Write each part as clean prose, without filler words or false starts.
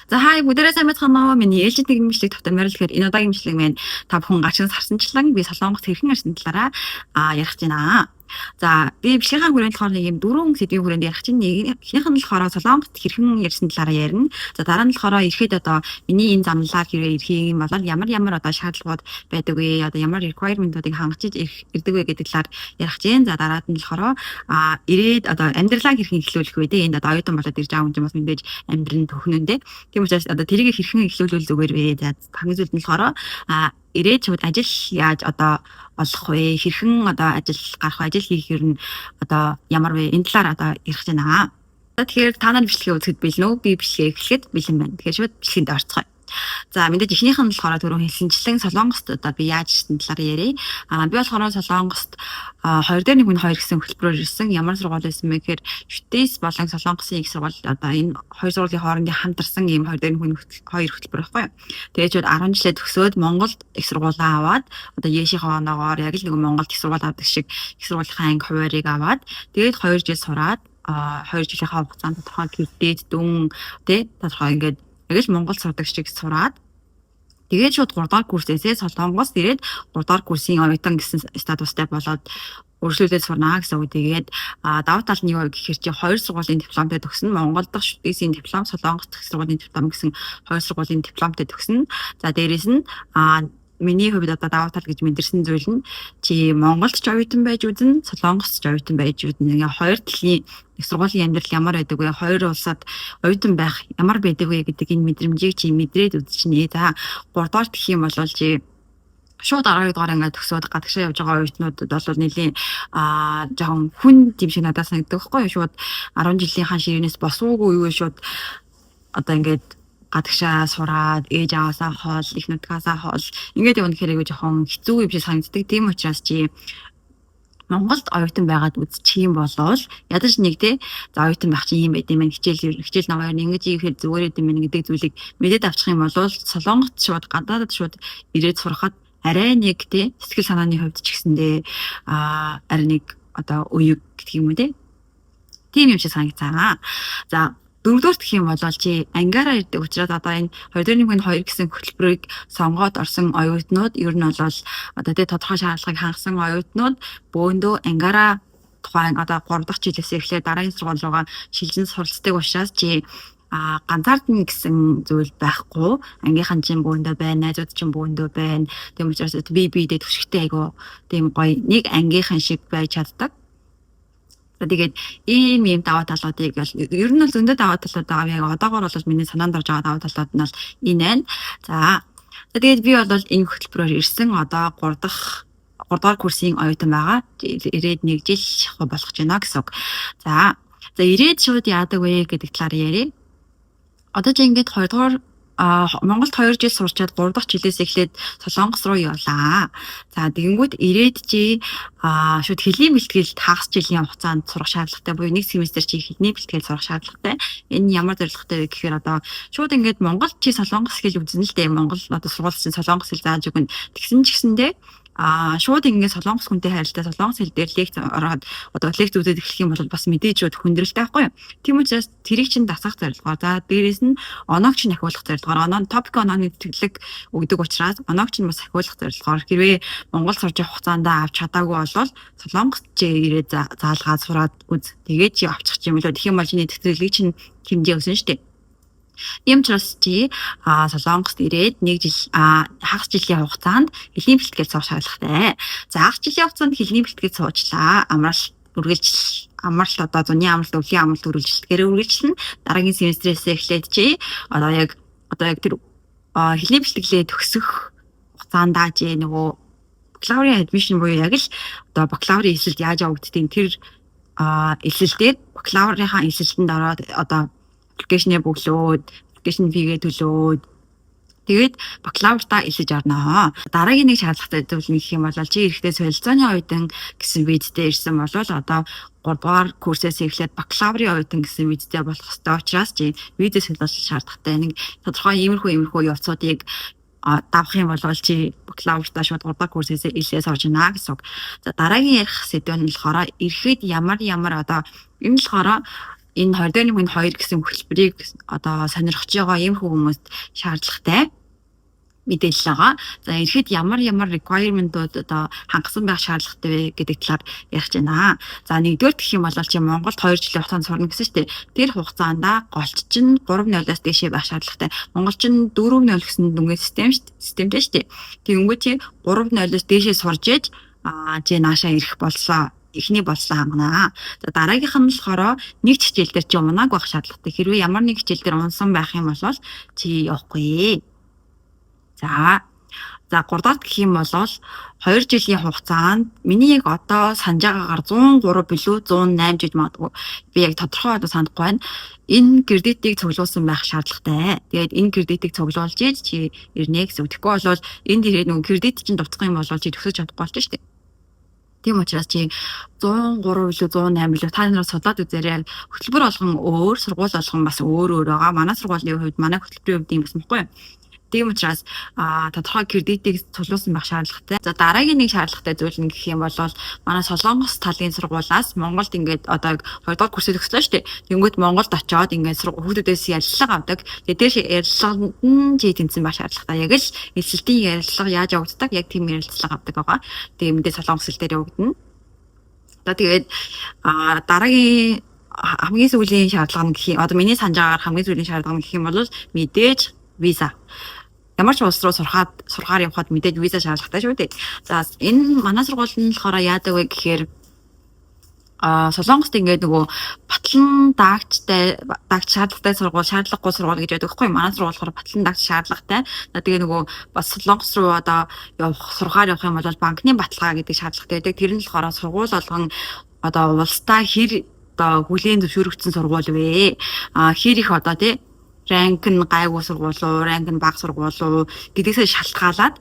За хай бүгдээрээ сайн байцгаана уу? Миний ээлжид нэг имжлэг тавтай морилхээр энэ удаагийн имжлэг минь та бүхэн гачин сарсанчлан би Солонгост хэрхэн ирсэн талаараа ярих гэж байна. За би бичлэгийн хүрээнд болохоор нэг юм дөрвөн сэдвийн хүрээнд ярих чинь эхнийх нь болохоор Солонгост хэрхэн ирсэн талаараа ярина. За дараа нь болохоор ирэхэд одоо миний энэ замналаар хэрэг ирэх юм бол ямар одоо шаардлагууд байдаг вэ? Одоо ямар requirement-уудыг хангаж ирдэг вэ гэдэг талаар ярих чинь. За дараад нь болохоор ирээд одоо амьдралаа хэрхэн эхлүүлэх вэ? Энд одоо оюутан болоод ирж байгаа хүн чинь бас мэдээж амьдрын төхнөндөө. Тийм учраас одоо тэрийг хэрхэн эхлүүлвэл зүгээр вэ? За хамгийн зүйлд нь болохоор ирээд шууд ажил яаж одоо олох вэ? Хэрхэн одоо ажил гарах вэ? Ажил хийх юм одоо ямар вэ? Энэ талаар одоо ярих гэж байна. Тэгэхээр та нар бичлэгээ үзэхэд бэлэн үү? Би бичлэгээ эхлэхэд бэлэн байна. Тэгэхээр шууд бичлэгэнд орцгоё. За мэдээж ихнийх нь болохоор түрүү хэлсэнчлэн Солонгост одоо би яаж ирсэн талаар ярив. Би болохоор Солонгост 2-1-2 гэсэн хөтөлбөрөөр ирсэн. Ямар сургууль байсан бэ гэхээр ШТС болон Солонгосын их сургууль одоо энэ хоёр сургуулийн хоорондын хамтарсан ийм 2-1-2 хөтөлбөр байхгүй юу. Тэгээд ч 10 жилээ төгсөөд Монголд их сургуулаа аваад одоо Яшийнхаа оноогоор яг л нэг Монголд их сургууль авдаг шиг их сургуулийн анги хуваарийг аваад тэгээд 2 жил сураад 2 жилийнхаа хугацаанд тодорхой кредит дүн тодорхой ингээд яг л Монгол сурдаг шиг сураад тэгээд шууд 3 дахь курсээсээ Солонгост ирээд 3 дахь курсын оюутан гэсэн статустай болоод үргэлжлүүлээд сурнаа гэсэн үг. Тэгээд давуу тал нь юу гэхээр чи 2 сургуулийн дипломтой төгснө. Монгол дахь ШТС-ийн диплом, Солонгос дахь сургуулийн диплом гэсэн 2 сургуулийн дипломтой төгснө. За дээрэс нь миний хувьд одоо давуу тал гэж мэдэрсэн зүйл нь чи Монголд ч оюутан байж үзэн, Солонгост ч оюутан байж үзэн. Ингээ хоёр талын их сургуулийн амьдрал ямар байдаг вэ? Хоёр улсад оюутан байх ямар байдаг вэ гэдэг энэ мэдрэмжийг чи мэдрээд үзчихнэ. За 3 дахь гэх юм бол чи шууд 12 дугаар ингээд төгсөөд гадагшаа явж байгаа оюутнуудад бол нэлийн жоохон хүн тийм шиг надад санагддаг байхгүй юу? Шууд 10 жилийнхаа ширээнээс босоогүй юу шууд одоо ингээд гадагшаа сураад ээж аваасаа хоол их нутгаасаа хоол ингээд явна гэхээр жоохон хэцүү юм шиг санагддаг. Тийм учраас чи Монголд оюутан байгаад үзчих юм болол ядаж нэг те за оюутан байх чинь юм байт юм хичээл намаар ингэж ирэхээр зүгээр юм гэдэг зүйлийг мэдээд авчих юм бол Солонгот шууд гадаадд шууд ирээд сурахад арай нэг те сэтгэл санааны хувьд ч гэсэндээ арай нэг одоо үеиг гэх юм уу те тийм юм шиг санагцгаа. За дөрөвдүгээр гэх юм бол чи ангиараа ирдэг учраас одоо энэ 2-1-2 гэсэн хөтөлбөрийг сонгоод орсон оюутнууд ер нь бол одоо тэ тодорхой шаардлагыг хангасан оюутнууд бөөндөө ангиараа тухайн одоо 3 дахь жилээс эхлээд дараагийн сургууль руугаа шилжин суралцдаг учраас чи ганцаардна гэсэн зүйл байхгүй. Ангийнхан чинь бөөндөө байна, найзууд чинь бөөндөө байна. Тийм учраас биедээ төвшгтэй айгу тийм гоё нэг ангийнхан шиг байж чаддаг. Тэгээд ийм даваа талуудыг ер нь бол зөндөө даваа талууд байгаа. Яг одоогоор бол миний санаанд орж байгаа даваа талууд нь бол энэ байна. За тэгээд би бол энэ хөтөлбөрөөр ирсэн одоо 3 дахь курсын оюутан байгаа. Ирээд 1 жил болох гэж байна гэсэн үг. За ирээд шууд яадаг вэ гэдэг талаар ярив. Одоо чи ингээд 2 дахь Монголд 2 жил сурчаад 3 дахь жилээс эхлээд Солонгос руу явлаа. За тэгэнгүүт ирээд чи шууд хэлний бэлтгэл хагас жилийн хугацаанд сурах шаардлагатай буюу 1 семестр чи хэлний бэлтгэл сурах шаардлагатай. Энэ ямар зорилготой вэ гэхээр одоо шууд ингээд Монголд чи Солонгос хэл үзэн л дээ. Монгол одоо сургууль чинь Солонгос хэл зааж өгнө. Тэгсэн ч гэсэндээ шууд ингээд Солонгос хүнтэй харилцаа Солонгос хэл дээр лекц ороод одоо лекц үзээд эхлэх юм бол бас мэдээж шууд хүндрэлтэй байхгүй юу? Тийм учраас тэрийг чинь дасгах зорилгоор за дээрээс нь оноог чинь ахиулах зорилгоор топик онооны тэтгэлэг өгдөг учраас оноог чинь бас ахиулах зорилгоор хэрвээ Монгол сурж явах хугацаанд авч чадаагүй болвол Солонгост чи ирээд заалгаад сураад үз. Тэгээд чи авчих юм лөө. Тэгэх юм бол чиний тэтгэлэг чинь хэмжээ өснө шүү дээ. Ийм учраас чи Солонгост ирээд 1 жил хагас жилийн хугацаанд хэлний бэлтгэл суух шаардлагатай. За хагас жилийн хугацаанд хэлний бэлтгэл суучлаа. Амралт одоо зуны амралт, өвлийн амралт үргэлжилтгэхээр үргэлжлэн дараагийн семестрээс эхлээд чи одоо яг тэр хэлний бэлтгэлээ төгсөх хугацаанд чи нөгөө бакалаврын адмишн буюу яг л одоо бакалаврын эсэлд яаж явагддгийг тэр эсэлдээр бакалаврынхаа эсэлтэнд ороод одоо аппликейшнээ бөглөөд, аппликейшн фигээ төлөөд тэгээд бакалавртаа элсэж орноо. Дараагийн нэг шаардлагатай зүйл гэх юм бол чи эрэхтэй солилцооны оюутан гэсэн визтэй ирсэн бол одоо 3 дугаар курсээс эхлээд бакалаврын оюутан гэсэн визтэй болох ёстой учраас чи визээ солилцох шаардлагатай. Нэг тодорхой иймэрхүү явцуудыг давах юм бол чи бакалавртаа шууд 3 дугаар курсээс элсээс орж ийнэ гэсэн үг. За дараагийн ярих сэдв нь болохоор ирэхэд ямар одоо энэ болохоор энэ 21-2 гэсэн хөтөлбөрийг одоо сонирхож байгаа ийм хүмүүст шаардлагатай мэдээлэл байгаа. За ихэд ямар requirement-ууд одоо хангасан байх шаардлагатай вэ гэдэг талаар ярих гэж байна. За нэгдүгээр гэх юм бол чи Монголд 2 жилийн хугацаанд сурна гэсэн чинь тэр хугацаанд голч чинь 3.0-аас дээшээ байх шаардлагатай. Монгол чинь 4.0 гэсэн дүнгийн системтэй шүү дээ. Тэгэнгүүт чи 3.0-аас дээшээ сурж ээж чи наашаа ирэх болсоо эхний болслоо хангана. За дараагийнх нь болохоор нэг хичээл дээр чи унааг байх шаардлагатай. Хэрвээ ямар нэг хичээл дээр унсан байх юм бол чи явахгүй. За 3 дахь гэх юм бол 2 жилийн хугацаанд миний яг одоо санаж байгаагаар 103 билүү 108 гэж магадгүй. Би яг тодорхой одоо санахгүй байна. Энэ кредитийг цуглуулсан байх шаардлагатай. Тэгээд энэ кредитийг цуглуулж ийж чи ирнэ гэсэн үг. Тэгэхгүй бол энд ирээд нөгөө кредит чинь дуусах юм бол чи төгсөж чадахгүй болчих шүү дээ. Тийм учраас чи 103 билүү 108 билүү та нараас судлаад үзээрэй. Хөтөлбөр болгон өөр, сургууль болгон бас өөр байгаа. Манай сургуулийн хувьд манай хөтөлбөрийн хувьд юм басмахгүй. Тийм учраас тодорхой кредитийг цуглуулсан байх шаардлагатай. За дараагийн нэг шаардлагатай зүйл нь гэх юм бол манай Солонгос талын сургуулиас Монголд ингээд одоо 2 дугаар курсыг төгслөө шүү дээ. Тэнгүүд Монголд очиод ингээд хүүхдүүдээс ярилцлага авдаг. Тэгээд дээр ярилцлаганд нь чи тэнцэн байх шаардлагатай. Яг л эсэлтийн ярилцлага яаж явагддаг, яг тийм ярилцлага авдаг байгаа. Тэгээд мэдээ Солонгос хэл дээр явагдана. Тэгээд дараагийн хамгийн сүүлийн шаардлага нь гэх юм одоо миний санаж байгаагаар хамгийн сүүлийн шаардлага нь гэх юм бол мэдээж виза. Ямар ч улс руу сурахаар явхад мэдээж виза шаардлагатай шүү дээ. За энэ манай сургууль нь болохоор яадаг вэ гэхээр Солонгост ингээд нөгөө батлан даагч шаардлагатай сургууль, шаардлагагүй сургууль гэж байдаг байхгүй юу? Манай сургууль болохоор батлан даагч шаардлагатай. Тэгээ нөгөө бас Солонгос руу одоо сурахаар явах юм бол банкны баталгаа гэдэг шаардлагатай байдаг. Тэр нь болохоор сургууль болгон одоо улстай хэр одоо хүлээн зөвшөөрөгдсөн сургууль вэ? Хэр их одоо тий ранк нь гайгүй сургууль уу, ранк нь бага сургууль уу гэдгээс шалтгаалаад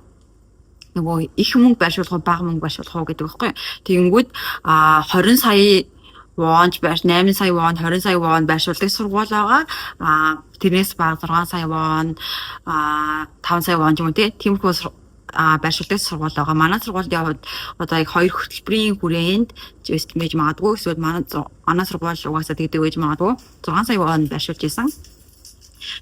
нөгөө их мөнгө байршуулах уу, бага мөнгө байршуулах уу гэдэг байхгүй. Тэгэнгүүт 20 сая вон байрш 8 сая вон 20 сая вон байршуулдаг сургууль байгаа. Тэрнээс бага 6 сая вон 5 сая вон юм тий. Тиймэрхүү байршуулдаг сургууль байгаа. Манай сургуульд яваад одоо яг 2 хөтөлбөрийн хүрээнд жист мэж магадгүй эсвэл манай сургууль угаасаа тэгдэг байж магадгүй 6 сая вон байршуулж исэн.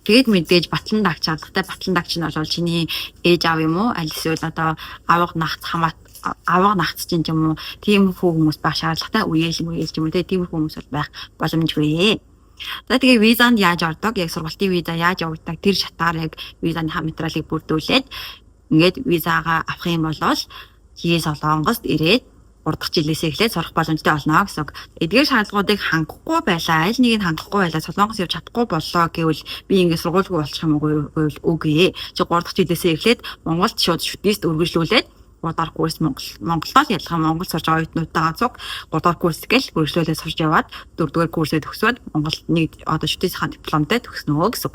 Тэгээд мэдээж батлан даагч шаардлагатай. Батлан даагч нь бол чиний ээж аав юм уу? Аль эсвэл одоо авга нагц чинь юм уу? Тийм хүмүүс байх шаардлагатай. Үеэл юм уу тийм үү? Хүмүүс бол байх боломжгүй. За тэгээ визанд яаж ордог? Яг сургалтын виза яаж явагддаг? Тэр шатаар яг визаны материалыг бүрдүүлээд ингээд визаага авах юм бол Солонгост ирээд 3 дахь жилээс эхлээд сурах боломжтой болно гэсэн. Эдгээр шаардлагуудыг хангахгүй байлаа, аль нэгийг хангахгүй байлаа, Солонгос явж чадахгүй боллоо гэвэл би ингээд сургуульгүй болчих юм уу гэвэл үгүй. Чи 3 дахь жилээс эхлээд Монголд шууд шүтээст үргэлжлүүлээд 3 дахь курс Монголоор ялах Монгол сурж байгаа оюутнуудтайгаа цуг 3 дахь курс гэл үргэлжлүүлээд сурж яваад 4 дугаар курсээ төгсөөд Монголд нэг одоо шүтээсийн дипломтой төгснөө гэсэн.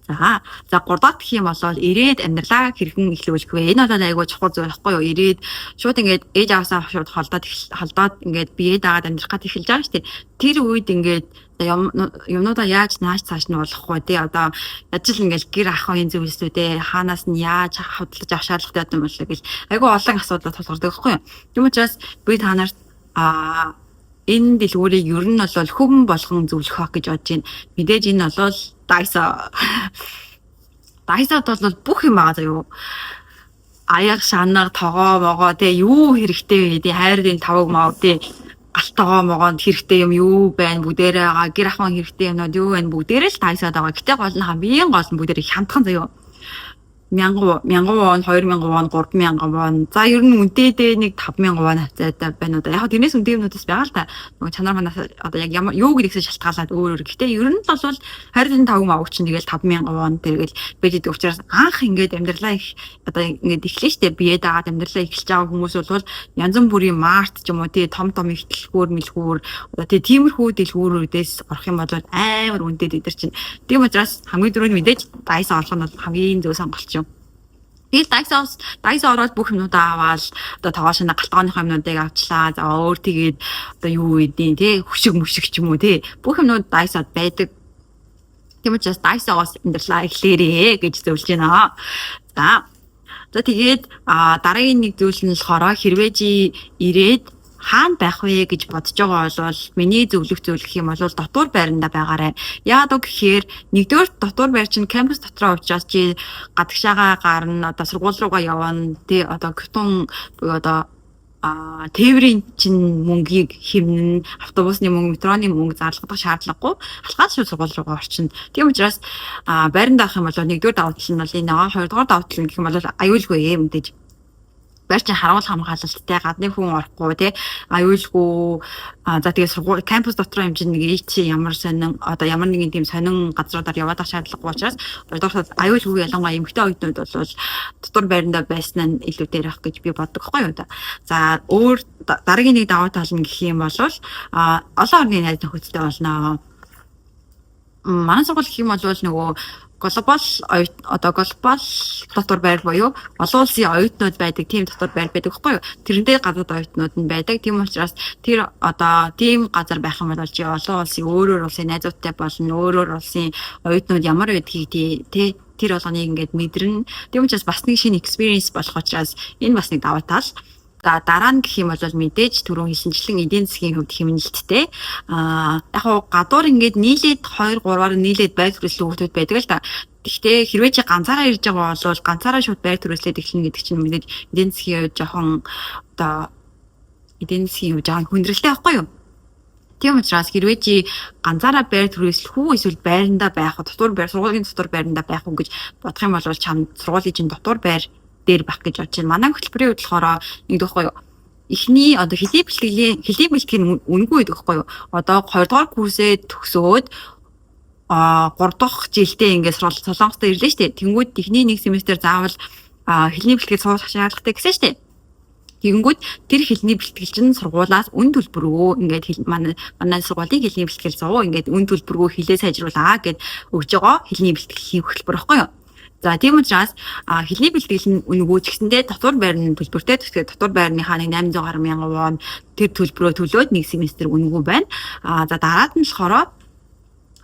За 3 дахь гэх юм бол ирээд амьдралаа хэрхэн эхлүүлэх вэ? Энэ бол айгүй чухал зүйл байхгүй юу? Ирээд шууд ингээд ээж аваасаа шууд холдоод ингээд бие даагаад амьдрах гэж эхэлж байгаа шүү дээ. Тэр үед ингээд юмнуудаа яаж нааш цааш нь болохгүй тий одоо ажил ингээд гэр ахын зүйлсүүдээ хаанаас нь яаж худалдаж авах шаардлагатай юм бол гэж айгүй олон асуудал тулгардаг байхгүй юу? Тийм учраас би та нарт энэ дэлгүүрийг ер нь бол хүм болгон зөвлөх байх гэж бодож байна. Мэдээж энэ бол Дайсад бол бүх юм байгаа заяа. Аяг шанаг тогоо могоо те юу хэрэгтэй вэ? Хайрын тавг мав те алтогоо могоонд хэрэгтэй юм юу байна? Бүгдээрээ байгаа гэр ахман хэрэгтэй юмнууд юу байна? Бүгдээрээ л Дайсад байгаа. Гэтэ гол нь хамгийн гол нь бүгдээрээ хямдхан заяа. 1000 вон, 2000 вон, 3000 вон. За ер нь үнэтэй нэг 5000 вон хавцаатай байна уу да. Яг тэрнээс үнэтэй юмнуудаас байгаа л да. Нөгөө чанар манаас одоо яг юу гэдгээс шалтгаалаад өөр. Гэтэ ер нь бол хайрын тавг мавг чинь тэгэл 5000 вон тэргээл бэжэд учраас анх ингээд амьдралаа их одоо ингээд эхлэв штэ бие дагаад амьдралаа эхэлж байгаа хүмүүс бол янз бүрийн март ч юм уу тий том их дэлгүүр мэлгүүр одоо тий тиймэрхүү дэлгүүрүүдээс орох юм бол амар үнэтэй дээр чинь. Тийм учраас хамгийн дөрөв нь мэдээж дайс олох нь хамгийн зөв сонголт. Тэгээд дайс ороод бүх юмудаа аваад одоо тоогоошна галтгооных юмнуудыг авчлаа. За өөр тэгээд одоо юу гэдیں тий хөшиг ч юм уу тий бүх юмнууд дайсад байдаг. Тийм учраас дайсоос амьдралаа эхлээрээ гэж зөвлөж байна. За тэгээд дараагийн нэг зүйл нь болохоор хэрвээ чи ирээд хаана байх вэ гэж бодож байгаа бол миний зөвлөх гэх юм бол дотор байранда байгаарай. Яагаад гэхээр нэгдүгээр дотор байр чинь кампус дотроо учраас чи гадагшаагаа гарна, одоо сургууль руугаа явна, тий одоо гэтун буюу одоо тээврийн чинь мөнгийг хэмнэн, автобусны мөнгө, метроны мөнгө зарлагдах шаардлагагүй халахад шууд сургууль руугаа орчин. Тийм учраас байранд авах юм бол нэгдүгээр давуу тал нь бол энэ байгаа. Хоёрдугаар давуу тал нь гэх юм бол аюулгүй мэдээж. Барь чинь харуул хамгаалалттай гадны хүн орохгүй тий аюулгүй за тэгээ сургууль кампус дотор хэмжин нэг чи ямар сонин одоо ямар нэгэн тийм сонин газруудаар яваад ах шаардлагагүй учраас хоёрдугаар аюулгүй ялангуяа эмэгтэй оюутнууд бол дотор байранда байсан нь илүү дээр ах гэж би боддог байхгүй юу да. За өөр дараагийн нэг давуу тал нь гэх юм бол олон орны найз нөхөдтэй болно. Манай сургууль гэх юм бол нөгөө глобал дотор байр буюу олон улсын оюутнууд байдаг, тийм дотор байр байдаг байхгүй юу? Тэрнтэй гадаад оюутнууд нь байдаг. Тийм учраас тэр одоо тийм газар байх юм бол чи олон улсын өөрөөр улсын найзуудтай болно, өөрөөр улсын оюутнууд ямар байдгийг тэр болгоныг ингээд мэдэрнэ. Тийм учраас бас нэг шинэ experience болох учраас энэ бас нэг давуу тал. За дараа нь гэх юм бол мэдээж түрүүн хэлсэнчлэн эдийн засгийн хувьд хэмнэлттэй. Яг хуу гадуур ингээд нийлээд 2-3-аар нийлээд байр төрөслийн хүмүүс байдаг л да. Гэхдээ хэрвээ чи ганцаараа ирж байгаа бол ганцаараа шууд байр төрөслээд эхлэнэ гэдэг чинь мэдээж эдийн засгийн хувьд жоохон одоо эдийн засгийн хувьд жоохон хүндрэлтэй байхгүй юу? Тийм учраас хэрвээ чи ганцаараа байр төрөслөх үү эсвэл байранда байх уу, сургуулийн дотор байранда байх уу гэж бодох юм бол чам сургуулийн чинь дотор байр дээр байх гэж бодож байна. Манай хөтөлбөрийн хувьд болохоор нэг дөхөхгүй юу. Эхний одоо хэлийн бэлтгэлийн үнэгүй байдаг байхгүй юу. Одоо 2 дугаар курсээ төгсөөд 3 дахь жилдээ ингээд Солонгост ирлээ шүү дээ. Тэнгүүд эхний нэг семестр заавал хэлний бэлтгэл суулгах шаардлагатай гэсэн шүү дээ. Тэгэнгүүт тэр хэлний бэлтгэл чинь сургуулаас үн төлбөрөө ингээд манай сургуулийн хэлний бэлтгэл 100 ингээд үн төлбөрөө хэлээ сайжруулаа гэд өгж байгаа хэлний бэлтгэлийн хөтөлбөр байхгүй юу. За тийм учраас хэлний бэлтгэл нь үнэгүй ч гэсэндээ дотор байрны төлбөртэй тэгэхээр дотор байрныхаа нэг 800 гаруй мянган вон тэр төлбөрөө төлөөд нэг семестр үнэгүй байна. За дараад нь болохоор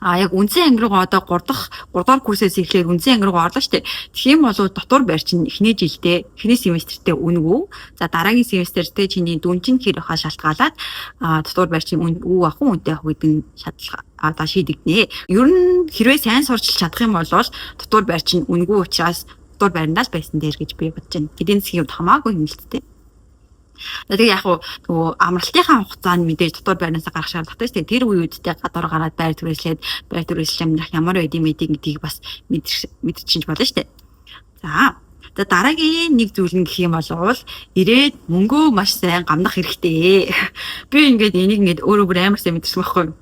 яг үндсэн анги руугаа одоо 3 дугаар курсээс эхлээд үндсэн анги руугаа орлоо штэ. Тэгэх юм бол дотор байр чинь эхний жилдээ эхний семестртээ үнэгүй. За дараагийн семестртээ чиний дүн чинь хэр хаа шалтгаалаад дотор байр чинь үгүй ах уу үнэтэй ах гэдэг шаардлага одоо шийдэгдэнэ. Ер нь хэрвээ сайн сурчилж чадах юм бол дотор байр чинь үнэгүй учраас дотор байрандаа л байсан дээр гэж би бодож байна. Эдийн засгийн хувьд хамаагүй хэмнэлттэй. Тэгээ яг нөгөө амралтынхаа хугацаанд мэдээж дотор байрнаас гарах шаардлагатай шүү дээ. Тэр үеүүдтэй гадуур гараад байр төрөслээд байр төрөслөл амьдрах ямар байд юм гэдгийг бас мэдчихэж болно шүү дээ. За дараагийн нэг зүйл нь гэх юм бол ирээд мөнгөө маш сайн гамнах хэрэгтэй. Би ингээд энийг өөрөө амар сайн мэдэрсэн байхгүй юу?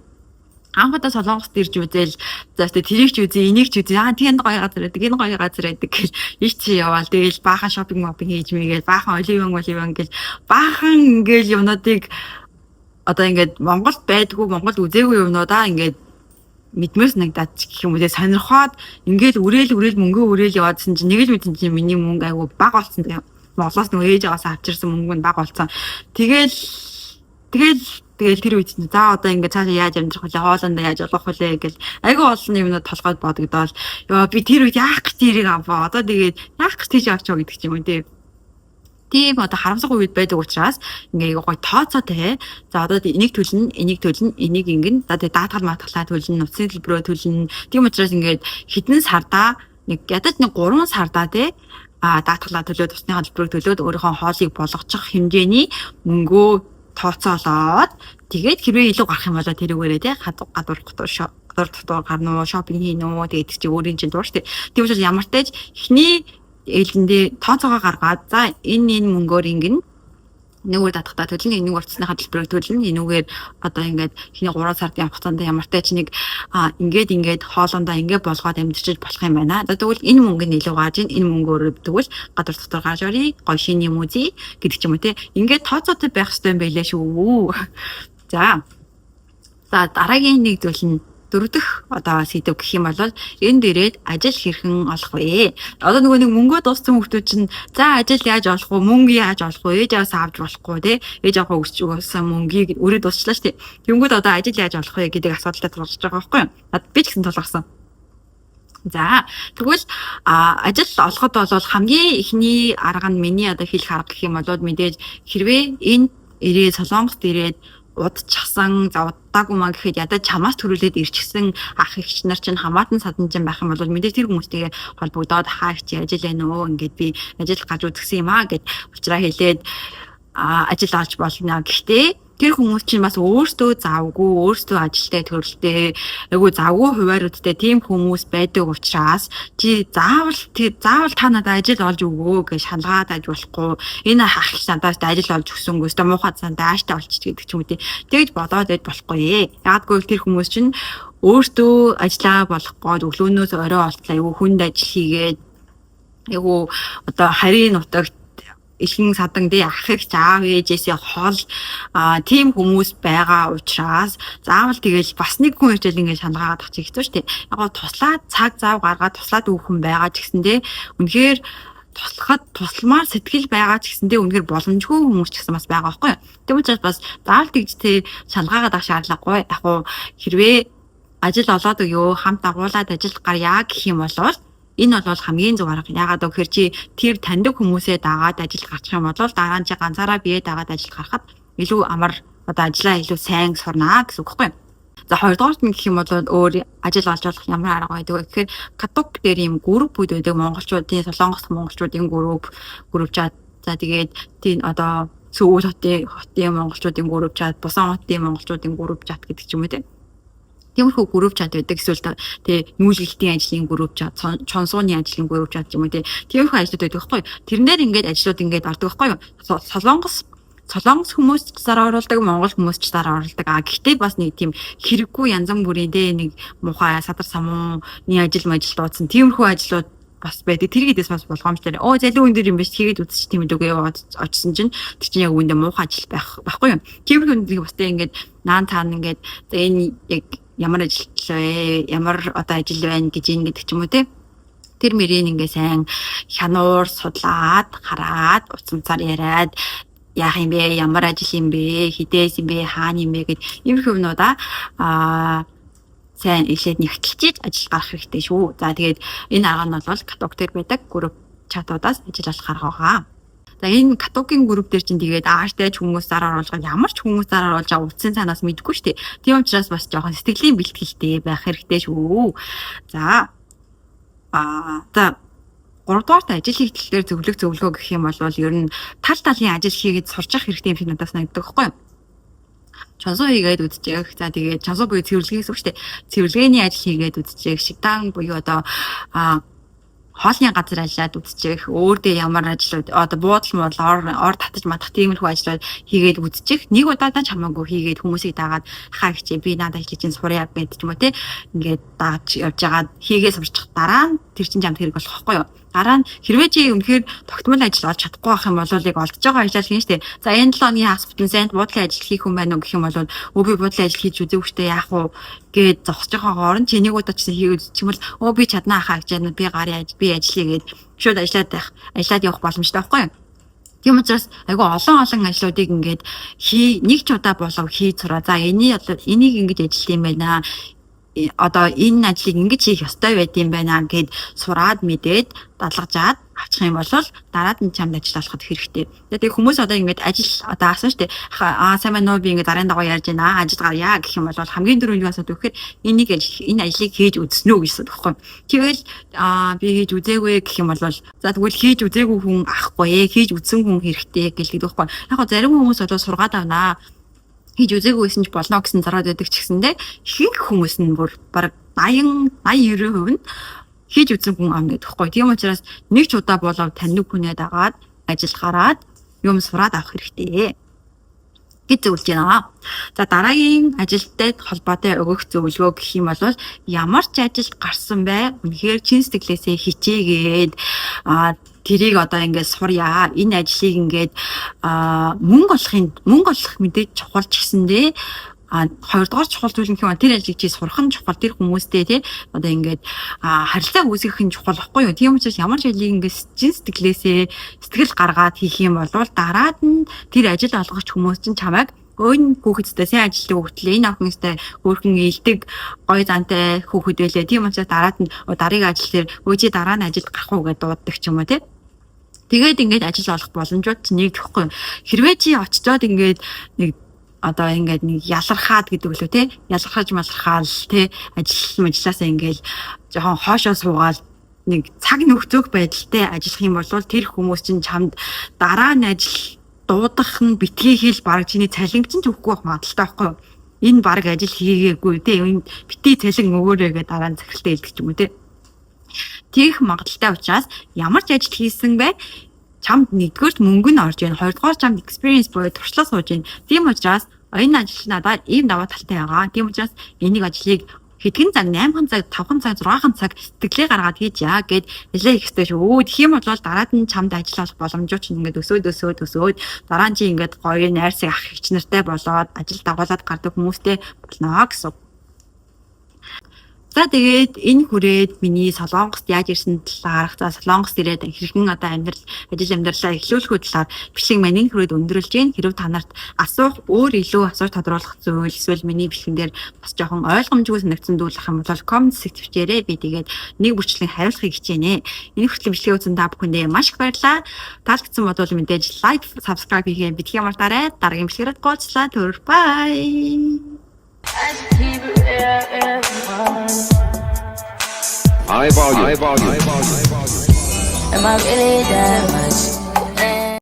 Анхудаа Солонгост ирж үзэл за тэрийг ч үзье, энийг ч үзье. Тэнд гоё газар байдаг, энэ гоё газар байдаг гэж ич яваал. Тэгэл баахан шопинг хийж мэйгээл баахан оливон гэж баахан ингээл юмнуудыг одоо ингээд Монголд байдгүй, Монголд үзээгүй юмнуудаа ингээд мэдмээр санагдаад гэх юм үү сонирхоод ингээл үрээл мөнгөө үрээл яваадсэн чинь нэг л мэдэн чинь миний мөнгө айгу бага болсон тийм. Монголоос нөгөө ээж аваасаа авчирсан мөнгө нь бага болсон. Тэгэл тэр үед чинь за одоо ингээд цаашаа яаж амжих вэ? Хоолндоо яаж олох вэ гэл айгүй олон юмнууд толгойд бодогдоод ёо би тэр үед яах гэж тэрийг аваа. Одоо тэгээд яах гэж тийж авч байгаа гэдэг ч юм уу тийм одоо харамсах үед байдаг учраас ингээ гоё тооцоотой. За одоо энийг төлнө, энийг ингэн. За тэгээд даатгал матгалаа төлнө, нуцны төлбөрөө төлнө. Тийм учраас ингээд хэдэн сардаа ядаж 3 сардаа тий даатгалаа төлөөд усны төлбөрийг төлөөд өөрийнхөө хоолыг болгочих хэмжээний мөнгөө тооцоолоод тэгээд хэрвээ илүү гарах юм бол тэрүүгээрээ тий гадуур гарна уу, шопинг хийн үү тэгээд чи өөрийн чинь дуур штэ. Тийм учраас ямар ч тач эхний ээлжиндээ тооцоогоо гаргаад за энэ мөнгөөр ингэн нэгүгээр татахтаа төлнө, энийг уртсныхаа төлбөрийг төлнө, энүүгээр одоо ингээд хиний 3 сарын хугацаанд ямар ч тач нэг ингээд хоолондоо ингээд болгоод амьдчиж болох юм байна. За тэгвэл энэ мөнгө нь илүү гарч ийн, энэ мөнгөөр тэгвэл гадар дотор гарч орё, гоё шинэ юм үзье гэдэг ч юм уу те. Ингээд тооцоотой байх хэрэгтэй юм байлээ шүү. За дараагийн нэг зүйл нь дөрөвдөх одоо сэдв гэх юм бол энэ дээрээ ажил хэрхэн олох вэ? Одоо нөгөө нэг мөнгөө дууссан хүмүүс чинь за ажил яаж олох вэ? Мөнгө яаж олох вэ? Ээж аваас авч болохгүй те. Ээж аваа өгсөн мөнгийг өрөө дуусчлаа шүү дээ. Тэнгүүд одоо ажил яаж олох вэ гэдэг асуудалтай тулгарч байгаа байхгүй юу? Би ч гэсэн тулгарсан. За тэгвэл ажил олоход бол хамгийн эхний арга нь миний одоо хэлэх арга гэх юм бол мэдээж хэрвээ энэ ирээд Солонгост ирээд удчихсан за удаагүй маа гэхэд ядаж чамаас төрүүлээд ирчихсэн ах эгч нар чинь хамаатан саданжин байх юм бол мэдээж тэр хүмүүстэйгээ холбогдоод хаа их чи ажил байна уу ингээд би ажил гаж үзсэн юм аа гэд уучраа хэлээд ажил олж болно. Гэхдээ тэр хүмүүс чинь бас өөрсдөө завгүй, өөрсдөө ажилтай төрөлтэй, айгу завгүй хувааруудтай тийм хүмүүс байдаг учраас чи заавал та надад ажил олж өгөө гэж шалгаад аж болохгүй. Энэ ах надаас ажил олж өгсөнгөө өстө муухай цаан дааштай болчих гэдэг ч юм уу тий. Тэгж бодоод байж болохгүй. Ягдгүй тэр хүмүүс чинь өөртөө ажиллаа болох гээд өглөөнөөс орой болтлоо айгу хүнд ажил хийгээд айгу одоо харийн нутагт ихэнх садангийн ах эгч аав ээжээсээ хол тийм хүмүүс байгаа учраас заавал тэгэл бас нэг хүн хичээл ингэ шалгаагаад авчих хэвчээ шүү дээ. Яг туслаад цаг зав гаргаад туслаад өгөх хүн байгаа ч гэсэндээ үнэхээр тусламар сэтгэл байгаа ч гэсэндээ үнэхээр боломжгүй хүмүүс ч гэсэн бас байгаа байхгүй юу. Тийм учраас бас заавал тэгж тий шалгаагаад авах шаардлагагүй. Яг хэрвээ ажил олоод өгөө хамт агуулад ажил гарья гэх юм бол энэ бол хамгийн зөв арга. Ягаад гэвэл чи тэр таньдаг хүмүүсээ дагаад ажил гарчих юм бол дараа нь чи ганцаараа бие дагаад ажил гарахад илүү амар одоо ажлаа илүү сайн сурнаа гэсэн үг байхгүй юу. За хоёрдугаарт нь гэх юм бол өөр ажил олж болох ямар арга байдаг вэ гэхээр Каток дээр ийм группүүд байдаг монголчуудын солонгос монголчуудын группчаад за тэгээд тийм одоо Сөүл хотын монголчуудын группчаад Бусан хотын монголчуудын группчаад гэдэг ч юм уу тийм. Тиймэрхүү групп чат байдаг эсвэл тэгээ нүүлгэлтийн ажлын групп чат, чонсууны ажлын групп чат юм уу тиймэрхүү ажлууд байдаг байхгүй юу? Тэрнээр ингээд ажлууд ингээд ордог байхгүй юу? Солонгос хүмүүс ч зараа оруулдаг, монгол хүмүүс ч зараа оруулдаг. Гэхдээ бас нэг тийм хэрэггүй янз бүрийн нэг мухай садар самууны ажил дуудсан. Тиймэрхүү ажлууд бас байдаг. Тэргийдээс бас болгоомжтой. Залуу хүн дээр юм биш хийгээд үзчих тийм үгүй очсон чинь тэр чинь яг үүндээ муухай ажил байхгүй юу? Тиймэрхүү нэг бастай ингээд наан таан ингээд энэ яг ямар ажил вэ? Ямар одоо ажил байна гэж ингэдэг ч юм уу тий. Тэр мөрийн ингээ сайн хянуур судлаад хараад уцамцаар яриад яах юм бэ? Ямар ажил юм бэ? Хідээс юм бэ? Хаана юм бэ гэд иймэрхүү юмнуудаа сайн эхлээд нэгтэлж ажил гарах хэрэгтэй шүү. За тэгээд энэ арга нь бол Каток дээр байдаг групп чатуудаас ажил олох арга байгаа. За энэ Катокийн групп дээр чинь тэгээд ааштай ч хүмүүс зараа оруулах ямар ч хүмүүс зараа оруулж байгаа утсын цаанаас мэдэхгүй шүү дээ. Тийм учраас бас жоохон сэтгэлийн бэлтгэлтэй байх хэрэгтэй шүү. За гуравдугаарт ажил хийх төлөв зөвлөгөө гэх юм бол ер нь тал талын ажил хийгээд сурч явах хэрэгтэй юм шиг надаас санагддаг байхгүй юу? Чонсоо хийгээд үзчих. За тэгээд чонсоо буюу цэвэрлэгээ гэсэн үг шүү дээ. Цэвэрлэгээний ажил хийгээд үзчих. Шигтаан буюу одоо хоолны газар ажиллаад үзчих. Өөр ямар ажлууд одоо буудал ор татаж мадах тиймэрхүү ажлууд хийгээд үзчих. Нэг удаадаа ч хамаагүй хийгээд хүмүүсийг дагаад хаа гэж би надад ажил чинь сурья гэдэг ч юм уу те. Ингээд дааж явж байгаа хийгээ сурчих дараа нь тэр чинь чамд хэрэг болох байхгүй юу? Дараа нь хэрвээ чи үнэхээр тогтмол ажил олж чадахгүй байх юм бол яг олдож байгаа ажил хийн штэ. За энэ 7 оны хаспитал сайнд буудлын ажил хийх хүн байна уу гэх юм бол би буудлын ажил хийж үзээвчтэй яах вэ гэд зогсож байгаа орон чи нэг удаа ч хийгээд үзчих юм бол би чаднаа хаа гэж би гарья би ажиллая гэд шууд ажиллаад явах боломжтой байхгүй юу? Тийм учраас айгүй олон ажлуудыг ингээд нэг ч удаа болов хийж сураа. За энийг ингэж ажиллах юм байна. Одоо энэ ажлыг ингэж хийх ёстой байт юм байна гэд сураад мэдээд дадлгажаад авчих юм бол дараад нь чамд ажил олоход хэрэгтэй. Тэгээд хүмүүс одоо ингэж ажил одоо асууж штэ сайн байна уу би ингэ дарын дагуу ярьж байна ажил гарья гэх юм бол хамгийн дөрөв юу асуудаг вэхээр энэ ажлыг хийж үзсэн үү гэсэн үг байхгүй. Тэгэл би хийж үзээгүй гэх юм бол за тэгвэл хийж үзээгүй хүн ахгүй хийж үзсэн хүн хэрэгтэй гэлдэг байхгүй. Яг зарим хүмүүс одоо сургаад авнаа хийж үзээгүйсэн ч болно гэсэн зараад байдаг ч гэсэндээ ихэнх хүмүүс нь бүр бараг 80-90% нь хийж үзсэн хүн ам гэдэг хэвгүй. Тийм учраас нэг ч удаа болов таньдаг хүнээ дагаад ажил гараад юм сураад авах хэрэгтэй гэж зөвлөж байна. За дараагийн ажилтай холбоотой өгөх зөвлөгөө гэх юм бол ямар ч ажил гарсан бай үнэхээр чин сэтгэлээсээ хичээгээд тэрийг одоо ингээд сурья. Энэ ажлыг ингээд мөнгө олох мэдээж чухал ч гэсэндээ хоёрдугаар чухал зүйл нь тэр ажлыг чи сурах нь чухал тэр хүмүүстэй тий одоо ингээд харилцаа үүсгэх нь чухал байхгүй юу? Тийм учраас ямар ч ажлыг ингээд чин сэтгэлээсээ сэтгэл гаргаад хийх юм бол дараад нь тэр ажил олгогч хүмүүс чинь чамайг өн хүүхэдтэй сайн ажилтдаг хөвтлээ энэ охинстай өөрхөн илдэг гой зантай хүүхэд байлээ. Тийм учраас дараад нь дараагийн ажил дээр чи дараа нь ажилд гарах уу гэдээ дууддаг ч юм уу тий. Тэгээд ингээд ажил олох боломжууд чинь нэг тоххой. Хэрвээ чи очичоод ингээд нэг одоо ингээд нэг ялархаад гэдэг үлээ те ялархаж малархаал те ажилласаа ингээд жоохон хоошоо суугаад нэг цаг нөхцөх байдалтай ажиллах юм бол тэр хүмүүс чинь чамд дараа нь ажил дуудах нь битгий хэл баг чиний цалинг чинь ч өгөхгүй байх магадaltaй байхгүй юу? Энэ баг ажил хийгээгүй те энэ битгий цалин өгөөрэй гэдэг дараа нь захиралтай хэлдэг ч юм уу те. Тэгэх магадaltaй учраас ямар ч ажил хийсэн бай чамд нэгдүгээрт мөнгө нь орж ийн, хоёрдугаар чамд experience буюу туршлага сууж ийн. Тийм учраас энэ ажил надад ийм даваа талтай байгаа. Тийм учраас энийг ажлыг хэдхэн цаг 8 цаг, 5 цаг, 6 цаг сэтгэлээ гаргаад хийжээ гэд нэлээ ихтэй шүү. Тэгэх юм бол дараад нь чамд ажил олох боломжууд чинь ингээд өсөөд дараа нь чи ингээд гоё найрсаг ах хч нартай болоод ажил дагуулад гардаг хүмүүстэй болно гэсэн. За тэгээд энэ хүрээд миний Солонгост яаж ирсэн талаарх, за Солонгост ирээд хэрхэн одоо ажил амьдралаа эхлүүлэхүү талаар бичлэг маань энэ хүрээд өндөрлж гээ. Хэрв та нарт асуух илүү асууж тодруулах зүйл эсвэл миний бичлэгэн дээр бас жоохон ойлгомжгүй санагдсан зүйл ах юм бол коммент сэдвчээрээ би тэгээд нэг бүрчлэн хариулахыг хичээнэ. Энэ хүртэл бичлэгээ үзсэн та бүхэндээ маш их баярлалаа. Таалагдсан бодвол мэдээж лайк, subscribe хийгээ битгий мартаарай. Дараагийн бичлэгээр уулзлаа. Түр бай. High volume. Am I really that much?